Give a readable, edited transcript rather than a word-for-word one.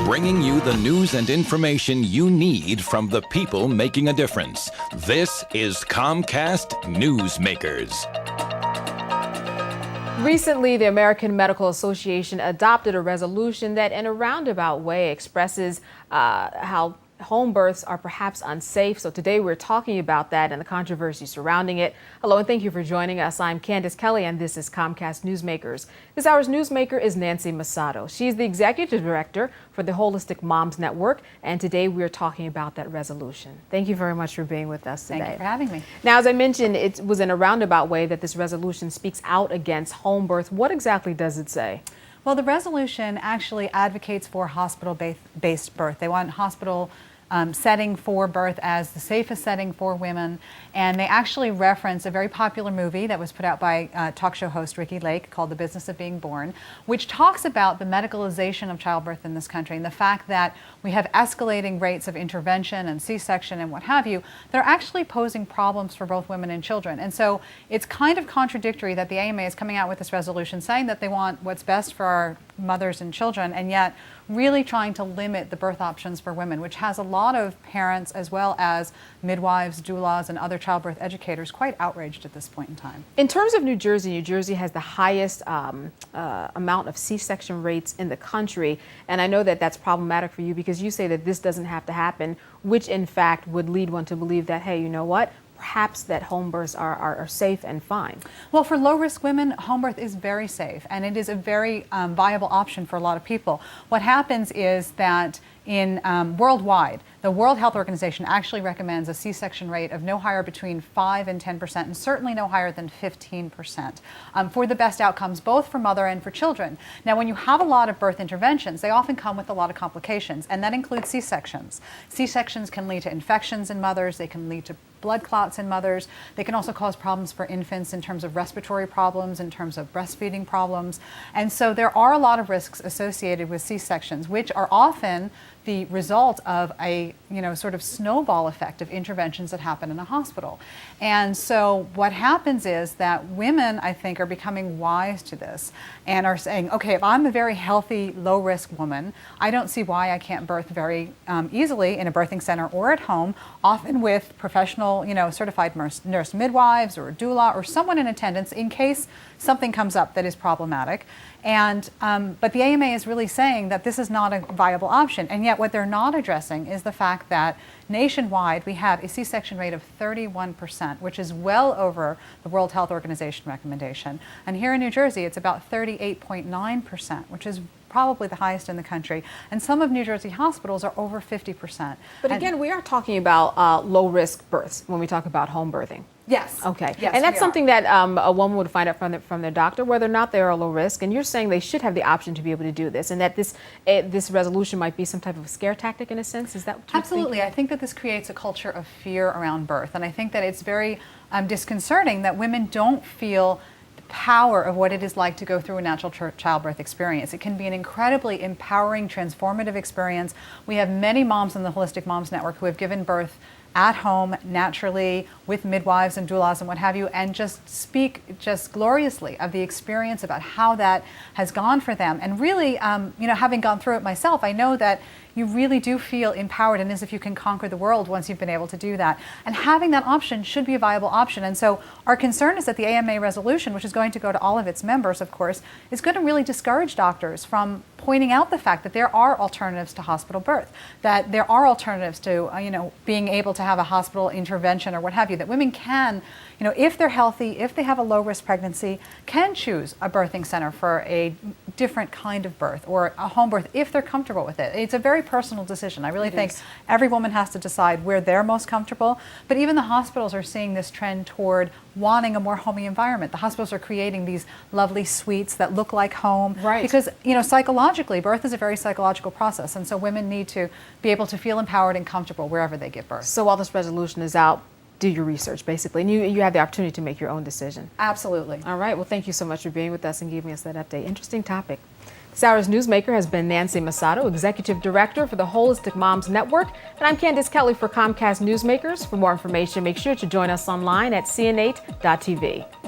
bringing you the news and information you need from the people making a difference. This is Comcast Newsmakers. Recently, the American Medical Association adopted a resolution that in a roundabout way expresses how home births are perhaps unsafe. So today we're talking about that and the controversy surrounding it. Hello and thank you for joining us. I'm Candace Kelly and this is Comcast Newsmakers. This hour's newsmaker is Nancy Massotto. She's the executive director for the Holistic Moms Network, and today we're talking about that resolution. Thank you very much for being with us today. Thank you for having me. Now, as I mentioned, it was in a roundabout way that this resolution speaks out against home birth. What exactly does it say? Well, the resolution actually advocates for hospital-based birth. They want hospital setting for birth as the safest setting for women, and they actually reference a very popular movie that was put out by talk show host Ricky Lake called The Business of Being Born, which talks about the medicalization of childbirth in this country and the fact that we have escalating rates of intervention and C-section and what have you. They're actually posing problems for both women and children, and so it's kind of contradictory that the AMA is coming out with this resolution saying that they want what's best for our mothers and children, and yet really trying to limit the birth options for women, which has a lot of parents as well as midwives, doulas, and other childbirth educators quite outraged at this point in time. In terms of New Jersey has the highest amount of C-section rates in the country, and I know that that's problematic for you because you say that this doesn't have to happen, which in fact would lead one to believe that, hey, you know what? Perhaps that home births are safe and fine. Well, for low-risk women, home birth is very safe, and it is a very viable option for a lot of people. What happens is that in worldwide, the World Health Organization actually recommends a C-section rate of no higher between 5 and 10%, and certainly no higher than 15% for the best outcomes, both for mother and for children. Now, when you have a lot of birth interventions, they often come with a lot of complications, and that includes C-sections. C-sections can lead to infections in mothers, they can lead to blood clots in mothers. They can also cause problems for infants in terms of respiratory problems, in terms of breastfeeding problems. And so there are a lot of risks associated with C-sections, which are often the result of a sort of snowball effect of interventions that happen in a hospital. And so what happens is that women, I think, are becoming wise to this and are saying, okay, if I'm a very healthy, low-risk woman, I don't see why I can't birth very easily in a birthing center or at home, often with professional, certified nurse midwives or a doula or someone in attendance in case something comes up that is problematic. And but the AMA is really saying that this is not a viable option, and yet what they're not addressing is the fact that nationwide we have a C-section rate of 31%, which is well over the World Health Organization recommendation. And here in New Jersey, it's about 38.9%, which is probably the highest in the country. And some of New Jersey hospitals are over 50%. But again, we are talking about low-risk births when we talk about home birthing. Yes. Okay. Yes, and that's something that a woman would find out from their doctor, whether or not they are low risk. And you're saying they should have the option to be able to do this, and that this resolution might be some type of scare tactic in a sense. Is that what you Absolutely. think? I think that this creates a culture of fear around birth, and I think that it's very disconcerting that women don't feel the power of what it is like to go through a natural childbirth experience. It can be an incredibly empowering, transformative experience. We have many moms in the Holistic Moms Network who have given birth at home, naturally, with midwives and doulas and what have you, and just speak just gloriously of the experience about how that has gone for them. And really, having gone through it myself, I know that you really do feel empowered and as if you can conquer the world once you've been able to do that. And having that option should be a viable option. And so our concern is that the AMA resolution, which is going to go to all of its members, of course, is going to really discourage doctors from pointing out the fact that there are alternatives to hospital birth, that there are alternatives to being able to have a hospital intervention or what have you, that women can, if they're healthy, if they have a low-risk pregnancy, can choose a birthing center for a different kind of birth or a home birth if they're comfortable with it. It's a very personal decision. I really think every woman has to decide where they're most comfortable, but even the hospitals are seeing this trend toward wanting a more homey environment. The hospitals are creating these lovely suites that look like home, right? Because psychologically, birth is a very psychological process, and so women need to be able to feel empowered and comfortable wherever they give birth. So while this resolution is out, do your research basically, and you have the opportunity to make your own decision. Absolutely. All right. Well, thank you so much for being with us and giving us that update. Interesting topic. This hour's newsmaker has been Nancy Massotto, Executive Director for the Holistic Moms Network. And I'm Candace Kelly for Comcast Newsmakers. For more information, make sure to join us online at cn8.tv.